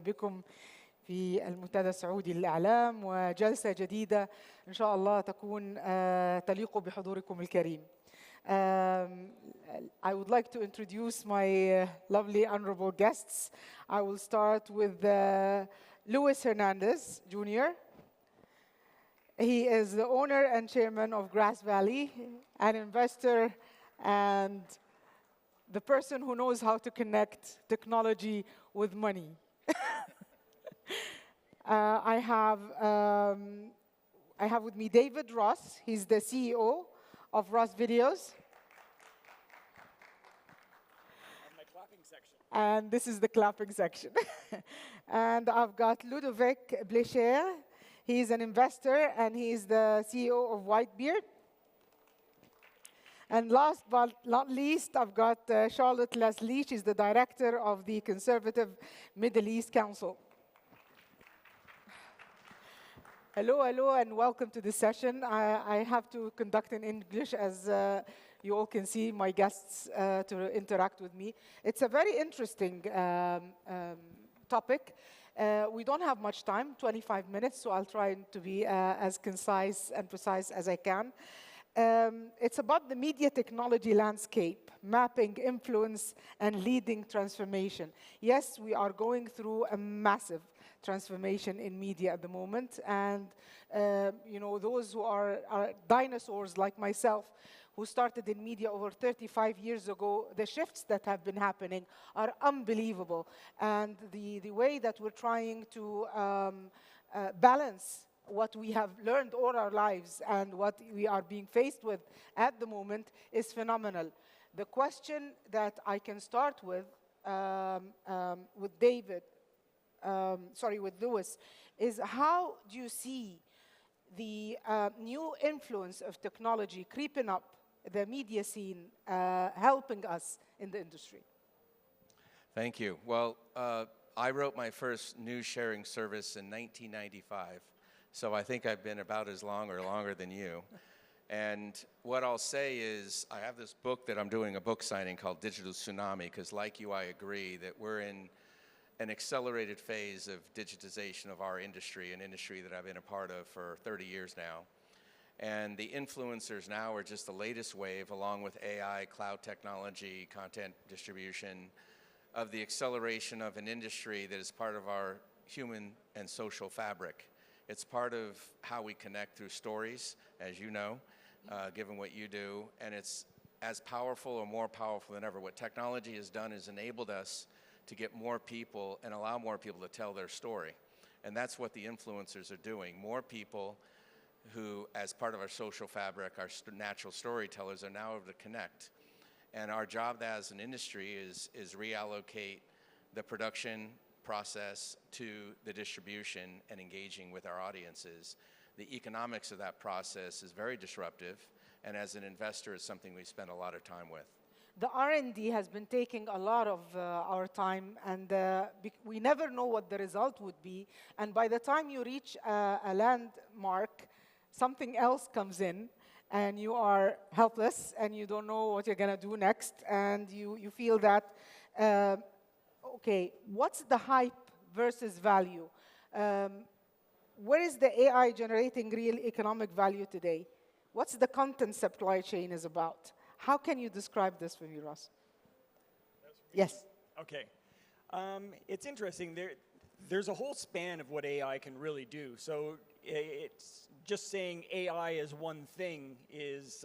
بكم في المنتدى السعودي للإعلام وجلسة جديدة إن شاء الله تكون تليق بحضوركم الكريم. I would like to introduce my lovely honorable guests. I will start with Lewis Hernandez Jr. He is the owner and chairman of Grass Valley, an investor and the person who knows how to connect technology with money. I have with me David Ross. He's the CEO of Ross Videos. My clapping section. And this is the clapping section. And I've got Ludvik Bleacher. He's an investor and he's the CEO of Whitebeard. And last but not least, I've got Shارلوت Lizli. She's the director of the Conservative Middle East Council. Hello, hello, and welcome to this session. I have to conduct in English as you all can see my guests to interact with me. It's a very interesting topic. We don't have much time, 25 minutes, so I'll try to be as concise and precise as I can. It's about the media technology landscape, mapping influence and leading transformation. Yes, we are going through a massive transformation in media at the moment, and you know, those who are dinosaurs like myself, who started in media over 35 years ago, the shifts that have been happening are unbelievable. And the way that we're trying to balance what we have learned all our lives and what we are being faced with at the moment is phenomenal. The question that I can start with David, with Lewis, is how do you see the new influence of technology creeping up the media scene, helping us in the industry? Thank you. Well, I wrote my first news sharing service in 1995, so I think I've been about as long or longer than you. And what I'll say is I have this book that I'm doing a book signing called Digital Tsunami, because like you, I agree that we're in an accelerated phase of digitization of our industry, an industry that I've been a part of for 30 years now. And the influencers now are just the latest wave, along with AI, cloud technology, content distribution, of the acceleration of an industry that is part of our human and social fabric. It's part of how we connect through stories, as you know, given what you do, and it's as powerful or more powerful than ever. What technology has done is enabled us to get more people and allow more people to tell their story. And that's what the influencers are doing. More people who, as part of our social fabric, our natural storytellers, are now able to connect. And our job as an industry is reallocate the production process to the distribution and engaging with our audiences. The economics of that process is very disruptive, and as an investor, it's something we spend a lot of time with. The R&D has been taking a lot of our time, and we never know what the result would be. And by the time you reach a landmark, something else comes in, and you are helpless, and you don't know what you're going to do next, and you feel that, okay, what's the hype versus value? Where is the AI generating real economic value today? What's the content supply chain is about? How can you describe this for me, Ross? Yes. Okay. It's interesting. There's a whole span of what AI can really do. So it's just saying AI is one thing is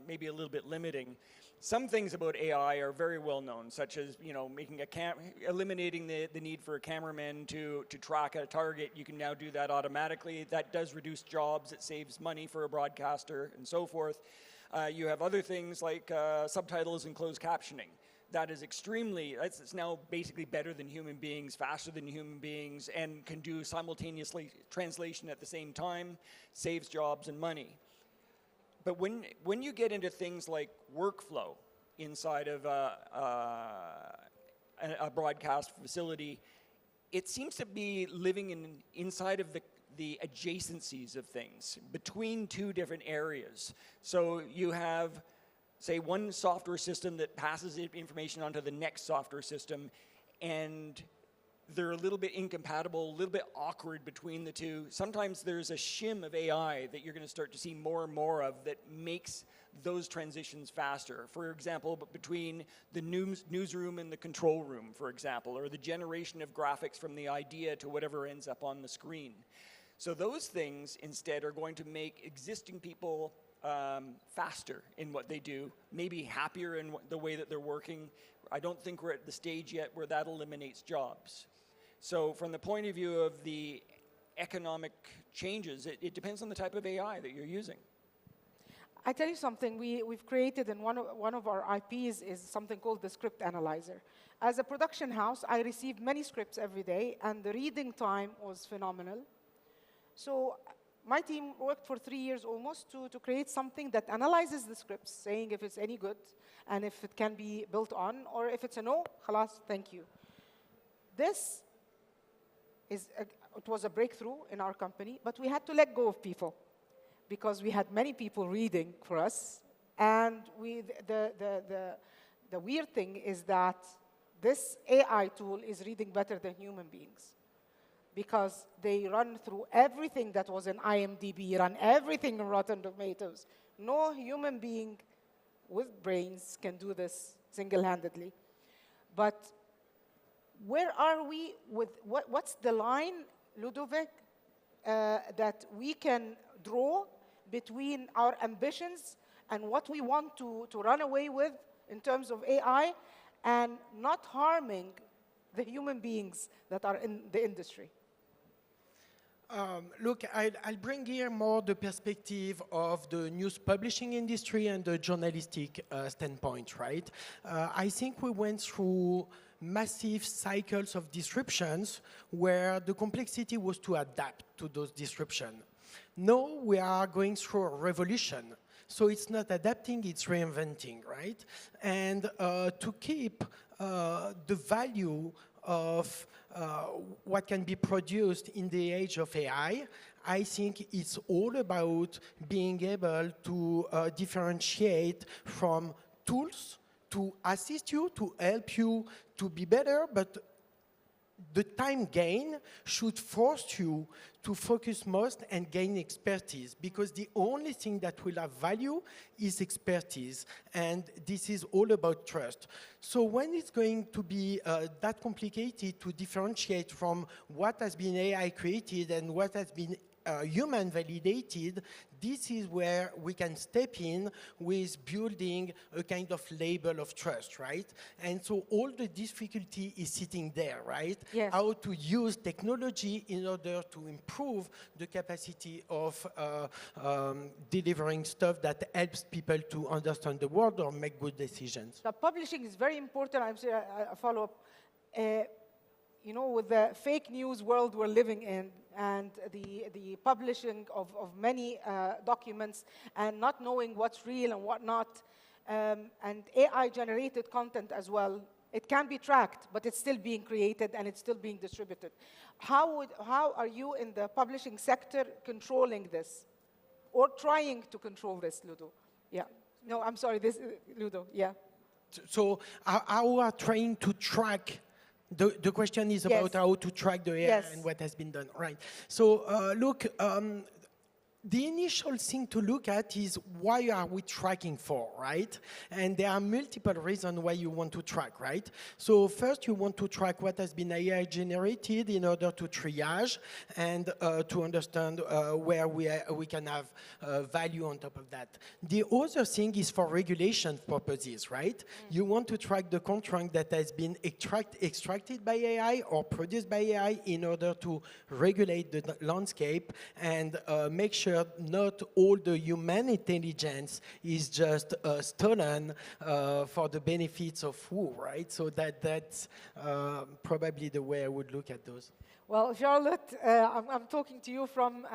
maybe a little bit limiting. Some things about AI are very well known, such as making eliminating the need for a cameraman to track a target. You can now do that automatically. That does reduce jobs. It saves money for a broadcaster and so forth. You have other things like subtitles and closed captioning. That is it's now basically better than human beings, faster than human beings, and can do simultaneously translation at the same time, saves jobs and money. But when you get into things like workflow inside of a broadcast facility, it seems to be living inside of the adjacencies of things between two different areas. So you have, say, one software system that passes information onto the next software system, and they're a little bit incompatible, a little bit awkward between the two. Sometimes there's a shim of AI that you're going to start to see more and more of that makes those transitions faster. For example, between the newsroom and the control room, for example, or the generation of graphics from the idea to whatever ends up on the screen. So those things instead are going to make existing people faster in what they do, maybe happier in the way that they're working. I don't think we're at the stage yet where that eliminates jobs. So from the point of view of the economic changes, it depends on the type of AI that you're using. I tell you something, we've created, and one of our IPs is something called the script analyzer. As a production house, I received many scripts every day, and the reading time was phenomenal. So my team worked for 3 years almost to create something that analyzes the scripts, saying if it's any good, and if it can be built on, or if it's a no, khalas, thank you. This it was a breakthrough in our company, but we had to let go of people, because we had many people reading for us, and the weird thing is that this AI tool is reading better than human beings, because they run through everything that was in IMDb, run everything in Rotten Tomatoes. No human being with brains can do this single-handedly. But where are we with, what's the line, Ludvik, that we can draw between our ambitions and what we want to run away with in terms of AI, and not harming the human beings that are in the industry? Look, I'll bring here more the perspective of the news publishing industry and the journalistic standpoint, right? I think we went through massive cycles of disruptions where the complexity was to adapt to those disruptions. Now we are going through a revolution. So it's not adapting, it's reinventing, right? And to keep the value of what can be produced in the age of AI, I think it's all about being able to differentiate from tools to assist you, to help you to be better, but the time gain should force you to focus most and gain expertise, because the only thing that will have value is expertise, and this is all about trust. So when it's going to be that complicated to differentiate from what has been AI created and what has been human validated, this is where we can step in with building a kind of label of trust, right? And so all the difficulty is sitting there, right? Yes. How to use technology in order to improve the capacity of delivering stuff that helps people to understand the world or make good decisions. The publishing is very important. I'm saying a follow-up. You know, with the fake news world we're living in, and the publishing of many documents, and not knowing what's real and what not, and AI-generated content as well, it can be tracked, but it's still being created and it's still being distributed. How are you in the publishing sector controlling this, or trying to control this, Ludo? Yeah. No, I'm sorry, this, Ludo, yeah. So how we are trying to track. The question is about how to track the AI and what has been done, right? So look, the initial thing to look at is why are we tracking for, right? And there are multiple reasons why you want to track, right? So first you want to track what has been AI generated in order to triage and to understand where we can have value on top of that. The other thing is for regulation purposes, right? You want to track the content that has been extracted by AI or produced by AI in order to regulate the landscape and make sure not all the human intelligence is just stolen for the benefits of who, right? So that's probably the way I would look at those. Well, Charlotte, I'm talking to you from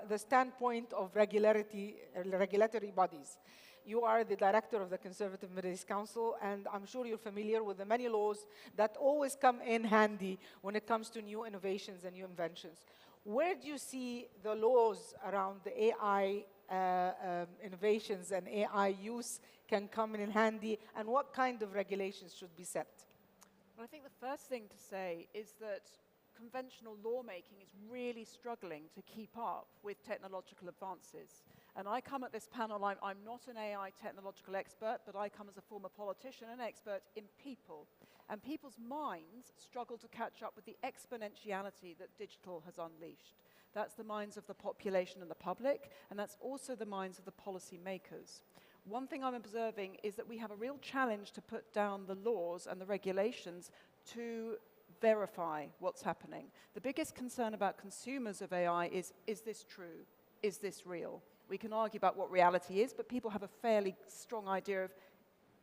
the standpoint of regulatory bodies. You are the director of the Conservative Middle East Council, and I'm sure you're familiar with the many laws that always come in handy when it comes to new innovations and new inventions. Where do you see the laws around the AI innovations and AI use can come in handy, and what kind of regulations should be set? Well, I think the first thing to say is that conventional lawmaking is really struggling to keep up with technological advances. And I come at this panel, I'm not an AI technological expert, but I come as a former politician, an expert in people. And people's minds struggle to catch up with the exponentiality that digital has unleashed. That's the minds of the population and the public, and that's also the minds of the policy makers. One thing I'm observing is that we have a real challenge to put down the laws and the regulations to verify what's happening. The biggest concern about consumers of AI is this true? Is this real? We can argue about what reality is, but people have a fairly strong idea of,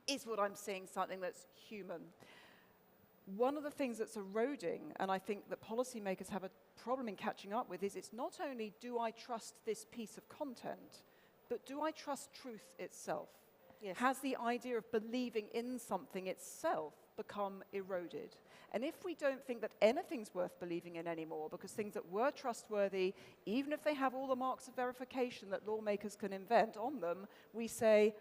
is what I'm seeing something that's human? One of the things that's eroding, and I think that policymakers have a problem in catching up with, is it's not only do I trust this piece of content, but do I trust truth itself? Yes. Has the idea of believing in something itself become eroded? And if we don't think that anything's worth believing in anymore, because things that were trustworthy, even if they have all the marks of verification that lawmakers can invent on them, we say,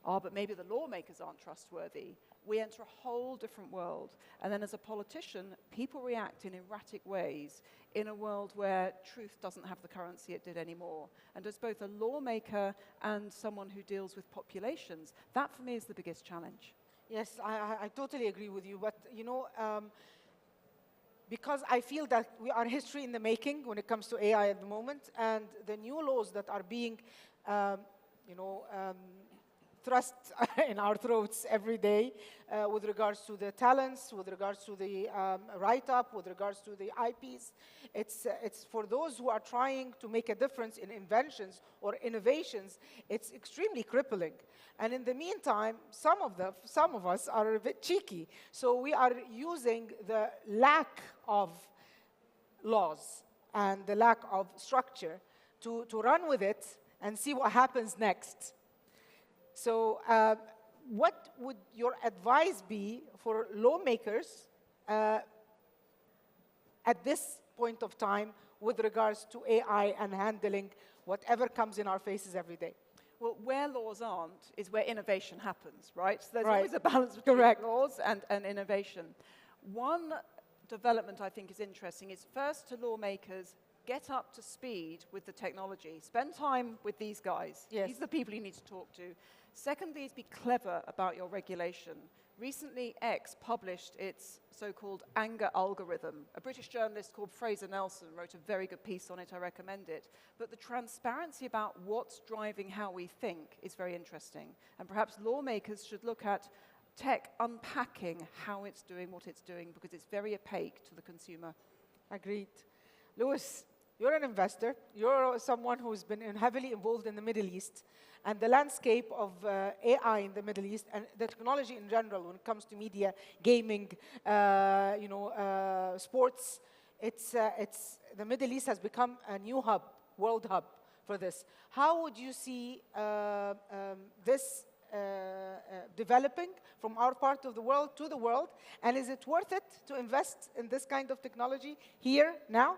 but maybe the lawmakers aren't trustworthy. We enter a whole different world. And then as a politician, people react in erratic ways in a world where truth doesn't have the currency it did anymore. And as both a lawmaker and someone who deals with populations, that for me is the biggest challenge. Yes, I totally agree with you. But, you know, because I feel that we are history in the making when it comes to AI at the moment, and the new laws that are being, thrust in our throats every day with regards to the talents, with regards to the write-up, with regards to the IPs. It's for those who are trying to make a difference in inventions or innovations, it's extremely crippling. And in the meantime, some of us are a bit cheeky. So we are using the lack of laws and the lack of structure to run with it and see what happens next. So what would your advice be for lawmakers at this point of time with regards to AI and handling whatever comes in our faces every day? Well, where laws aren't is where innovation happens, right? So there's Right. always a balance between Correct. laws and innovation. One development I think is interesting is first to lawmakers, get up to speed with the technology. Spend time with these guys. Yes. These are the people you need to talk to. Secondly is be clever about your regulation. Recently, X published its so-called anger algorithm. A British journalist called Fraser Nelson wrote a very good piece on it. I recommend it. But the transparency about what's driving how we think is very interesting. And perhaps lawmakers should look at tech unpacking how it's doing what it's doing, because it's very opaque to the consumer. Agreed. Lewis, you're an investor. You're someone who's been heavily involved in the Middle East. And the landscape of AI in the Middle East and the technology in general when it comes to media, gaming, sports, the Middle East has become a new hub, world hub for this. How would you see this developing from our part of the world to the world? And is it worth it to invest in this kind of technology here, now?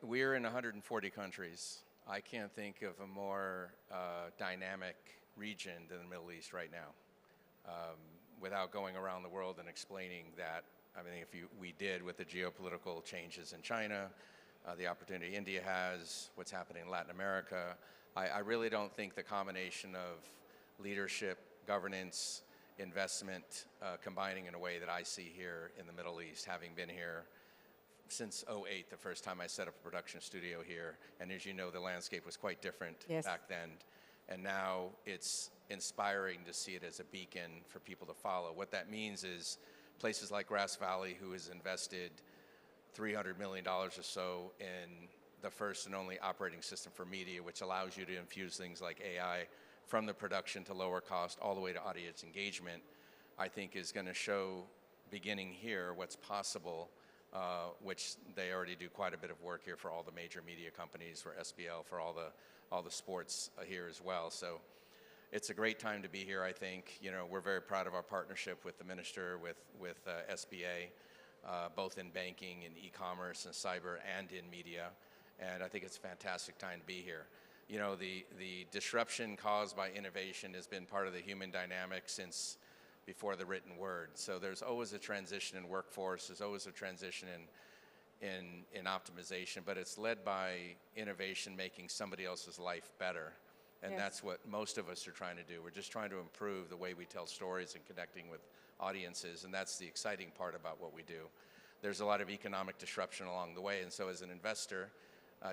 We're in 140 countries. I can't think of a more dynamic region than the Middle East right now. Without going around the world and explaining that, I mean, we did with the geopolitical changes in China, the opportunity India has, what's happening in Latin America, I really don't think the combination of leadership, governance, investment, combining in a way that I see here in the Middle East, having been here since 2008, the first time I set up a production studio here. And as you know, the landscape was quite different back then. And now it's inspiring to see it as a beacon for people to follow. What that means is places like Grass Valley, who has invested $300 million or so in the first and only operating system for media, which allows you to infuse things like AI from the production to lower cost all the way to audience engagement, I think is going to show, beginning here, what's possible. Which they already do quite a bit of work here for all the major media companies, for SBL, for all the sports here as well. So it's a great time to be here, I think. You know, we're very proud of our partnership with the minister, with SBA, both in banking and e-commerce and cyber and in media. And I think it's a fantastic time to be here. You know, the disruption caused by innovation has been part of the human dynamic since before the written word. So there's always a transition in workforce, there's always a transition in optimization, but it's led by innovation making somebody else's life better. And Yes. that's what most of us are trying to do. We're just trying to improve the way we tell stories and connecting with audiences, and that's the exciting part about what we do. There's a lot of economic disruption along the way, and so as an investor,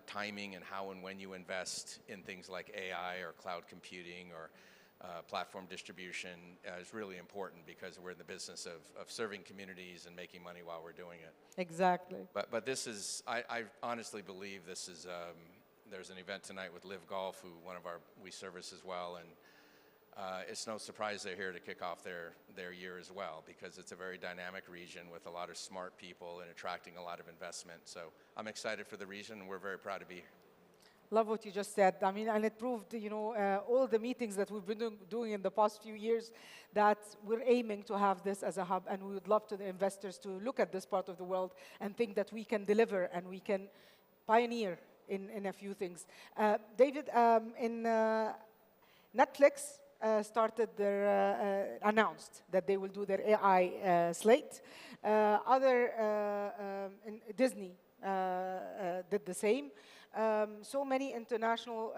timing and how and when you invest in things like AI or cloud computing or platform distribution is really important, because we're in the business of serving communities and making money while we're doing it. Exactly. But this is, I honestly believe this is, there's an event tonight with Live Golf, who we service as well, and it's no surprise they're here to kick off their year as well, because it's a very dynamic region with a lot of smart people and attracting a lot of investment. So I'm excited for the region, and we're very proud to be here. Love what you just said. I mean, and it proved, all the meetings that we've been doing in the past few years, that we're aiming to have this as a hub, and we would love to the investors to look at this part of the world and think that we can deliver and we can pioneer in a few things. David, in Netflix started announced that they will do their AI slate. Disney did the same. So many international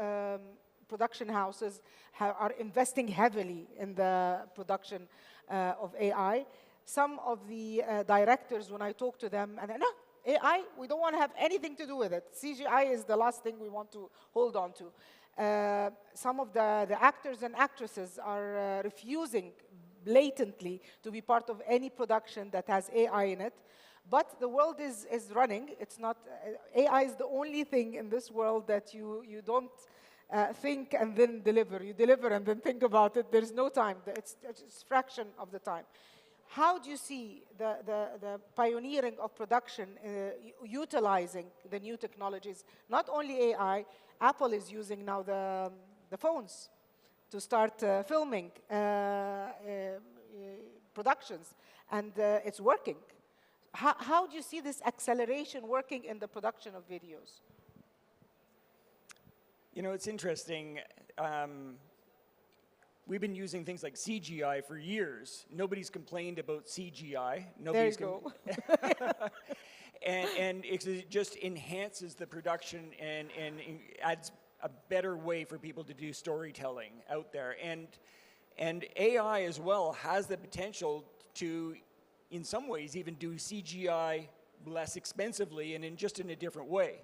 production houses are investing heavily in the production of AI. Some of the directors, when I talk to them, and no, AI, we don't want to have anything to do with it. CGI is the last thing we want to hold on to. Some of the actors and actresses are refusing blatantly to be part of any production that has AI in it. But the world is running. It's not, AI is the only thing in this world that you don't think and then deliver. You deliver and then think about it. There's no time. It's a fraction of the time. How do you see the pioneering of production utilizing the new technologies? Not only AI, Apple is using now the phones to start filming productions, and it's working. How do you see this acceleration working in the production of videos? It's interesting. We've been using things like CGI for years. Nobody's complained about CGI. There you go. And it just enhances the production and adds a better way for people to do storytelling out there. And AI as well has the potential to, in some ways, even do CGI less expensively and in a different way.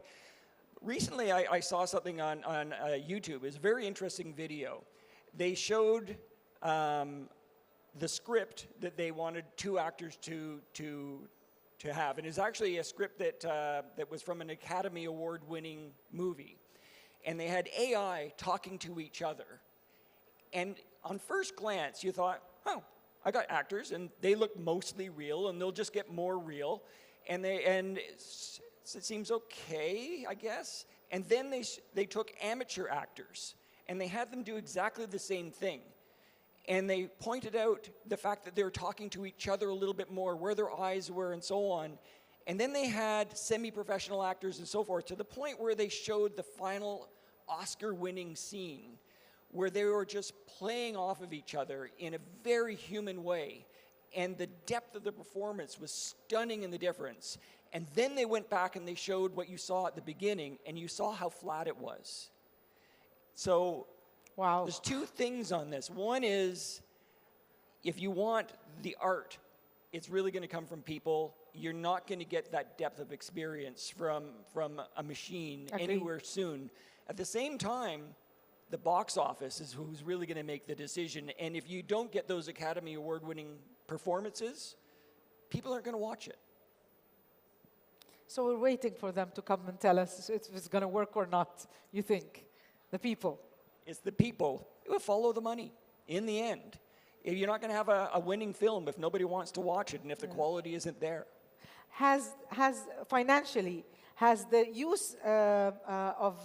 Recently, I saw something on YouTube. It's a very interesting video. They showed the script that they wanted two actors to have, and it's actually a script that was from an Academy Award-winning movie, and they had AI talking to each other. And on first glance, you thought, oh, I got actors, and they look mostly real, and they'll just get more real, and it seems okay, I guess. And then they took amateur actors, and they had them do exactly the same thing. And they pointed out the fact that they were talking to each other a little bit more, where their eyes were, and so on. And then they had semi-professional actors and so forth, to the point where they showed the final Oscar-winning scene, where they were just playing off of each other in a very human way. And the depth of the performance was stunning in the difference. And then they went back and they showed what you saw at the beginning, and you saw how flat it was. So wow. There's two things on this. One is, if you want the art, it's really going to come from people. You're not going to get that depth of experience from a machine anywhere soon. At the same time, the box office is who's really going to make the decision. And if you don't get those Academy Award-winning performances, people aren't going to watch it. So we're waiting for them to come and tell us if it's going to work or not, you think? The people. It's the people who follow the money in the end. You're not going to have a winning film if nobody wants to watch it and if the quality isn't there. Financially, has the use of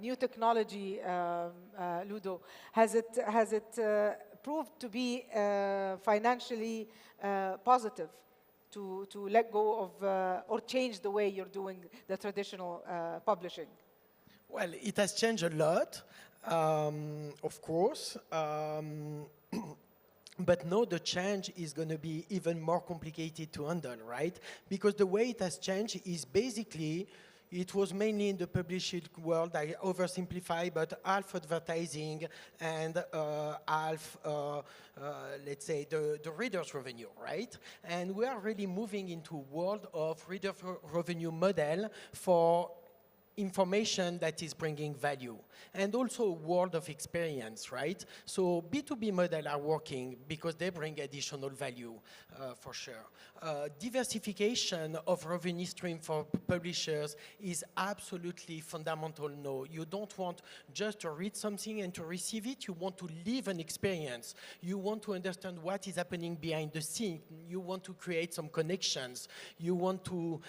new technology, Ludo, has it proved to be financially positive to let go of or change the way you're doing the traditional publishing? Well, it has changed a lot, of course. But now the change is going to be even more complicated to handle, right? Because the way it has changed is basically, it was mainly in the publishing world, I oversimplify, but half advertising and half, let's say, the reader's revenue, right? And we are really moving into a world of reader revenue model for information that is bringing value, and also a world of experience, right? So B2B models are working because they bring additional value, for sure. Diversification of revenue stream for publishers is absolutely fundamental now. You don't want just to read something and to receive it. You want to live an experience. You want to understand what is happening behind the scene. You want to create some connections. You want to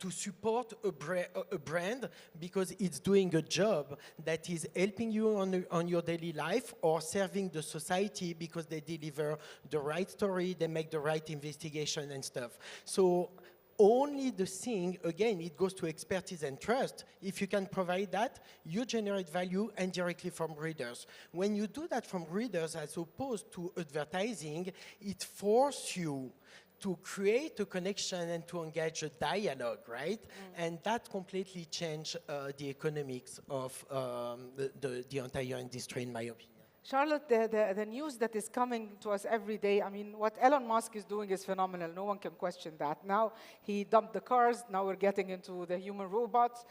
support a brand because it's doing a job that is helping you on your daily life or serving the society because they deliver the right story, they make the right investigation and stuff. So only the thing, again, it goes to expertise and trust. If you can provide that, you generate value and directly from readers. When you do that from readers as opposed to advertising, it forces you to create a connection and to engage a dialogue, right? And that completely changed the economics of the entire industry, in my opinion. Charlotte, the news that is coming to us every day, I mean, what Elon Musk is doing is phenomenal. No one can question that. Now he dumped the cars. Now we're getting into the human robots.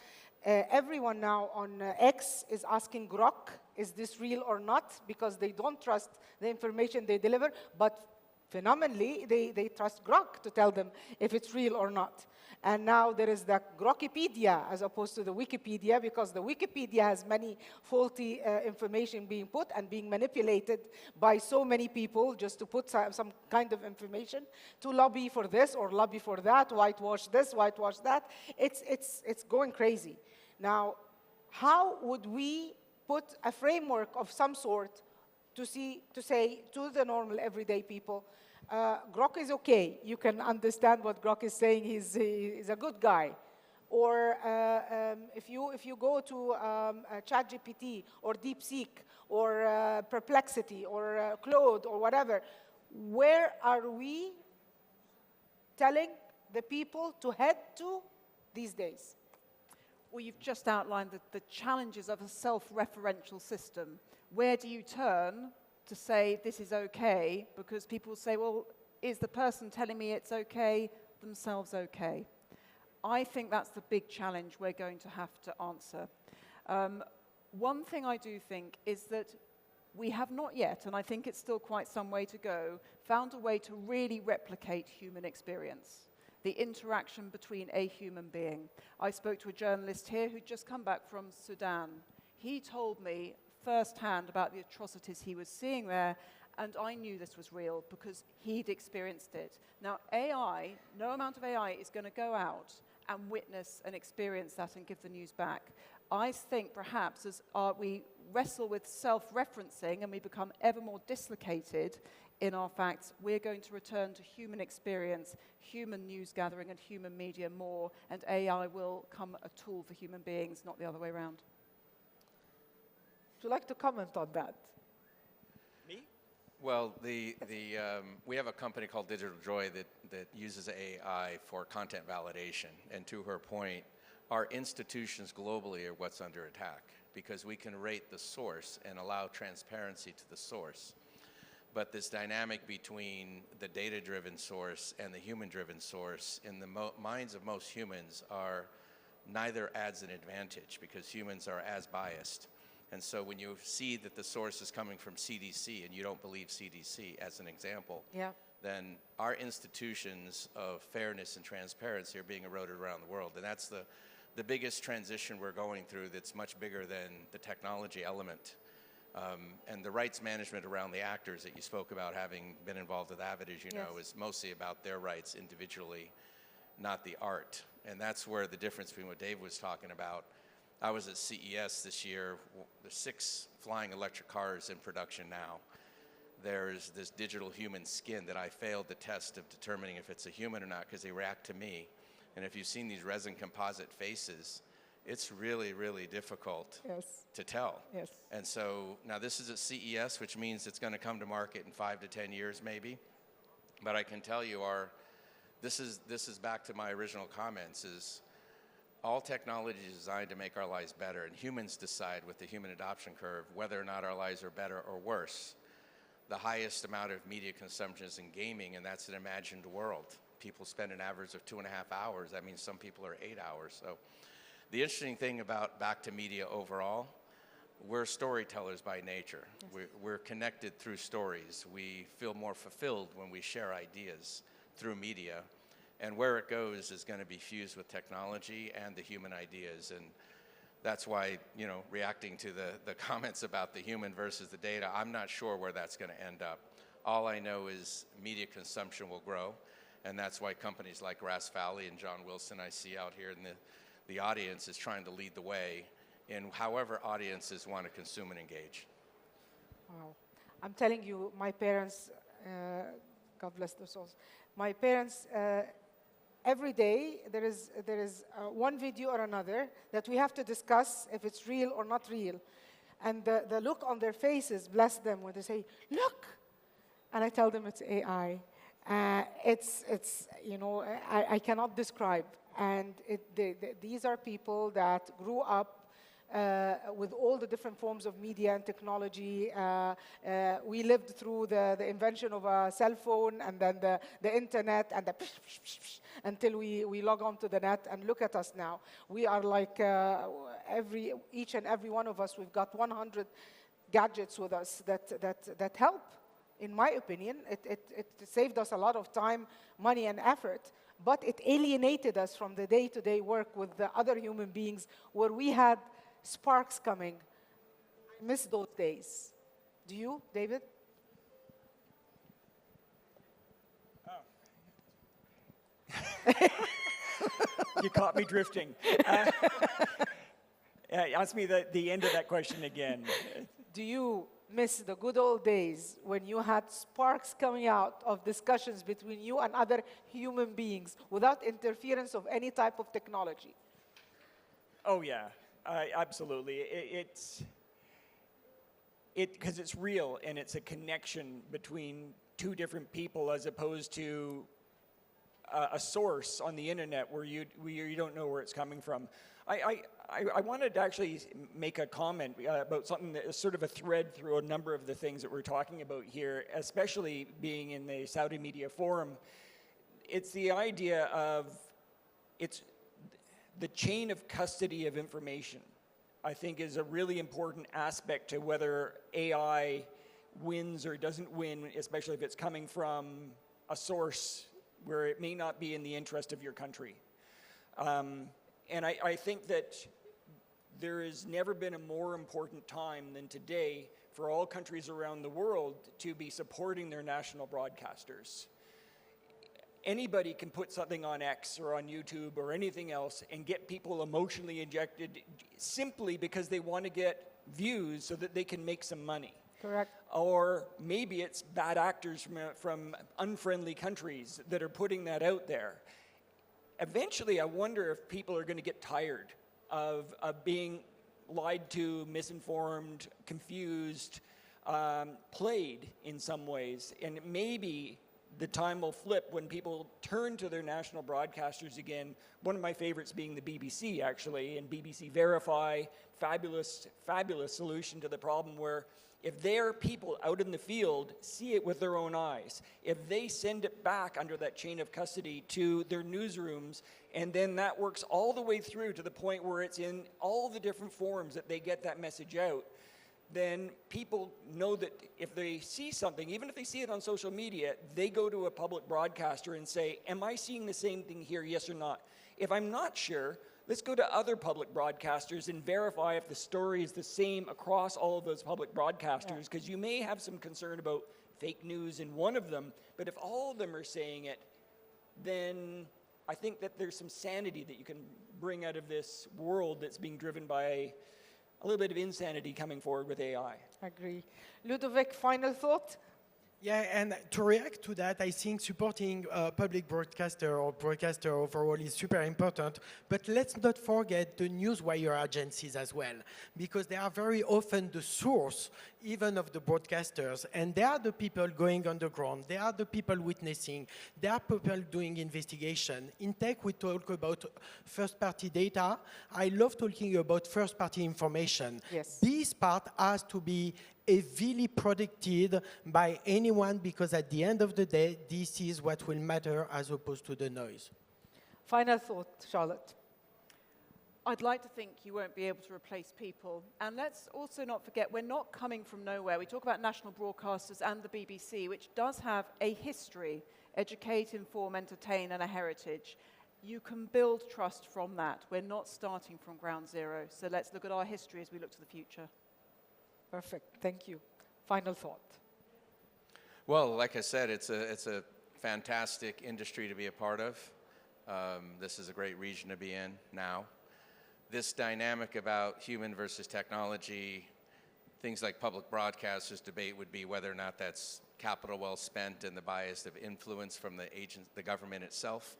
Everyone now on X is asking Grok, is this real or not? Because they don't trust the information they deliver. But phenomenally, they trust Grok to tell them if it's real or not. And now there is the Grokipedia as opposed to the Wikipedia, because the Wikipedia has many faulty information being put and being manipulated by so many people just to put some kind of information to lobby for this or lobby for that, whitewash this, whitewash that. It's going crazy. Now, how would we put a framework of some sort to say to the normal everyday people, Grok is okay. You can understand what Grok is saying. He's a good guy. Or if you go to ChatGPT or DeepSeek or Perplexity or Claude or whatever, where are we telling the people to head to these days? Well, you've just outlined the challenges of a self-referential system. Where do you turn to say this is okay? Because people say, well, is the person telling me it's okay themselves okay? I think that's the big challenge we're going to have to answer. One thing I do think is that we have not yet, and I think it's still quite some way to go, found a way to really replicate human experience, the interaction between a human being. I spoke to a journalist here who'd just come back from Sudan. He told me firsthand about the atrocities he was seeing there, and I knew this was real because he'd experienced it. Now, AI, no amount of AI is going to go out and witness and experience that and give the news back. I think perhaps as we wrestle with self-referencing and we become ever more dislocated in our facts, we're going to return to human experience, human news gathering and human media more, and AI will come a tool for human beings, not the other way around. Would you like to comment on that? Me? Well, we have a company called Digital Joy that uses AI for content validation. And to her point, our institutions globally are what's under attack because we can rate the source and allow transparency to the source. But this dynamic between the data-driven source and the human-driven source in the minds of most humans are neither adds an advantage because humans are as biased. And so when you see that the source is coming from CDC and you don't believe CDC, as an example, then our institutions of fairness and transparency are being eroded around the world. And that's the biggest transition we're going through that's much bigger than the technology element. And the rights management around the actors that you spoke about, having been involved with Avid, as you know, is mostly about their rights individually, not the art. And that's where the difference between what Dave was talking about. I was at CES this year. There's 6 flying electric cars in production now. There's this digital human skin that I failed the test of determining if it's a human or not because they react to me. And if you've seen these resin composite faces, it's really, really difficult Yes. to tell. Yes. And so now this is at CES, which means it's going to come to market in 5 to 10 years maybe. But I can tell you this is back to my original comments, is all technology is designed to make our lives better, and humans decide with the human adoption curve whether or not our lives are better or worse. The highest amount of media consumption is in gaming, and that's an imagined world. People spend an average of 2.5 hours. That means some people are 8 hours. So the interesting thing about back to media overall, we're storytellers by nature. Yes. We're connected through stories. We feel more fulfilled when we share ideas through media. And where it goes is going to be fused with technology and the human ideas. And that's why, you know, reacting to the comments about the human versus the data, I'm not sure where that's going to end up. All I know is media consumption will grow. And that's why companies like Grass Valley and John Wilson I see out here in the audience is trying to lead the way in however audiences want to consume and engage. Wow. I'm telling you, my parents, God bless their souls, my parents, every day there is one video or another that we have to discuss if it's real or not real. And the look on their faces, bless them, when they say, look, and I tell them it's AI. It's you know, I cannot describe. And these are people that grew up with all the different forms of media and technology. We lived through the invention of a cell phone and then the internet and until we log on to the net, and look at us now. We are like each and every one of us, we've got 100 gadgets with us that help. In my opinion, it saved us a lot of time, money, and effort, but it alienated us from the day-to-day work with the other human beings where we had sparks coming. I miss those days. Do you, David? You caught me drifting. Ask me the end of that question again. Do you miss the good old days when you had sparks coming out of discussions between you and other human beings without interference of any type of technology? Oh, yeah, absolutely. Because it's real and it's a connection between two different people as opposed to a source on the internet where you don't know where it's coming from. I wanted to actually make a comment about something that is sort of a thread through a number of the things that we're talking about here, especially being in the Saudi Media Forum. It's the idea of the chain of custody of information, I think, is a really important aspect to whether AI wins or doesn't win, especially if it's coming from a source where it may not be in the interest of your country. And I think that there has never been a more important time than today for all countries around the world to be supporting their national broadcasters. Anybody can put something on X or on YouTube or anything else and get people emotionally injected simply because they want to get views so that they can make some money. Correct. Or maybe it's bad actors from unfriendly countries that are putting that out there. Eventually, I wonder if people are going to get tired of being lied to, misinformed, confused, played in some ways. And maybe the time will flip when people turn to their national broadcasters again. One of my favorites being the BBC, actually, and BBC Verify, fabulous, fabulous solution to the problem where if their people out in the field see it with their own eyes, if they send it back under that chain of custody to their newsrooms, and then that works all the way through to the point where it's in all the different forms that they get that message out, then people know that if they see something, even if they see it on social media, they go to a public broadcaster and say, am I seeing the same thing here, yes or not? If I'm not sure, let's go to other public broadcasters and verify if the story is the same across all of those public broadcasters, because you may have some concern about fake news in one of them, but if all of them are saying it, then I think that there's some sanity that you can bring out of this world that's being driven by a little bit of insanity coming forward with AI. Agree. Ludvik, final thought? Yeah, and to react to that, I think supporting public broadcaster or broadcaster overall is super important. But let's not forget the newswire agencies as well, because they are very often the source even of the broadcasters, and they are the people going underground. They are the people witnessing. They are people doing investigation. In tech, we talk about first-party data. I love talking about first-party information. Yes. This part has to be heavily protected by anyone, because at the end of the day, this is what will matter as opposed to the noise. Final thought, Charlotte. I'd like to think you won't be able to replace people. And let's also not forget, we're not coming from nowhere. We talk about national broadcasters and the BBC, which does have a history, educate, inform, entertain, and a heritage. You can build trust from that. We're not starting from ground zero. So let's look at our history as we look to the future. Perfect, thank you. Final thought. Well, like I said, it's a fantastic industry to be a part of. This is a great region to be in now. This dynamic about human versus technology, things like public broadcasters debate would be whether or not that's capital well spent and the bias of influence from the government itself.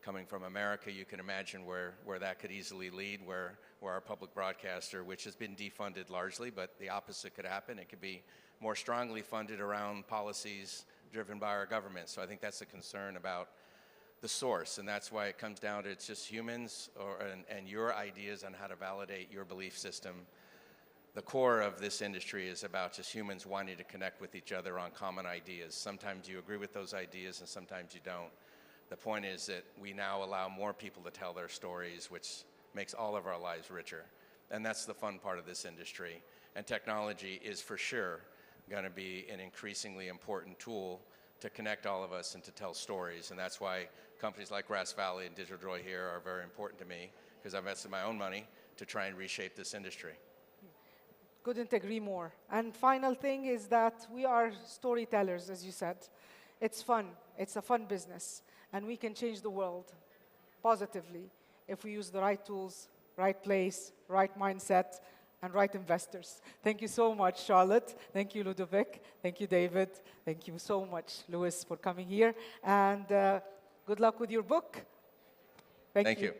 Coming from America, you can imagine where that could easily lead, where our public broadcaster, which has been defunded largely, but the opposite could happen. It could be more strongly funded around policies driven by our government. So I think that's a concern about the source, and that's why it comes down to it's just humans and your ideas on how to validate your belief system. The core of this industry is about just humans wanting to connect with each other on common ideas. Sometimes you agree with those ideas and sometimes you don't. The point is that we now allow more people to tell their stories, which makes all of our lives richer. And that's the fun part of this industry. And technology is for sure going to be an increasingly important tool to connect all of us and to tell stories. And that's why companies like Grass Valley and Digital Joy here are very important to me, because I've invested my own money to try and reshape this industry. Couldn't agree more. And final thing is that we are storytellers, as you said. It's fun. It's a fun business. And we can change the world positively if we use the right tools, right place, right mindset, and right investors. Thank you so much, Charlotte. Thank you, Ludvik. Thank you, David. Thank you so much, Lewis, for coming here. And good luck with your book. Thank you.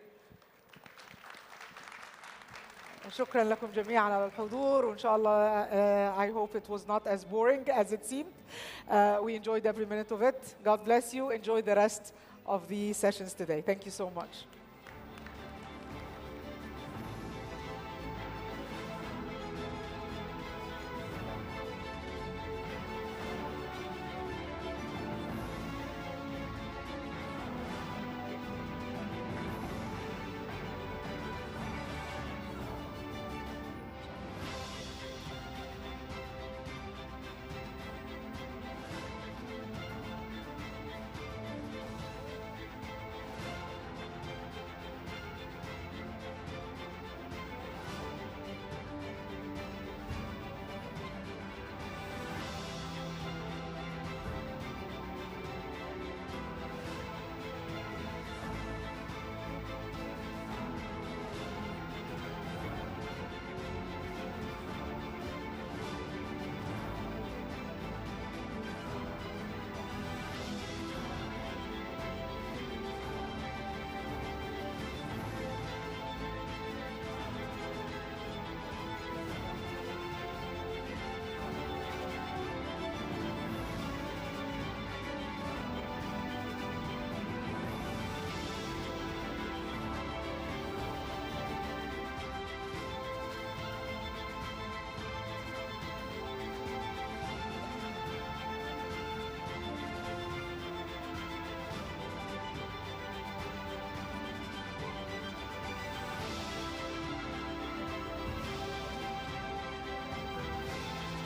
شكرا لكم جميعا على الحضور وإن شاء الله I hope it was not as boring as it seemed. We enjoyed every minute of it. God bless you. Enjoy the rest of the sessions today. Thank you so much.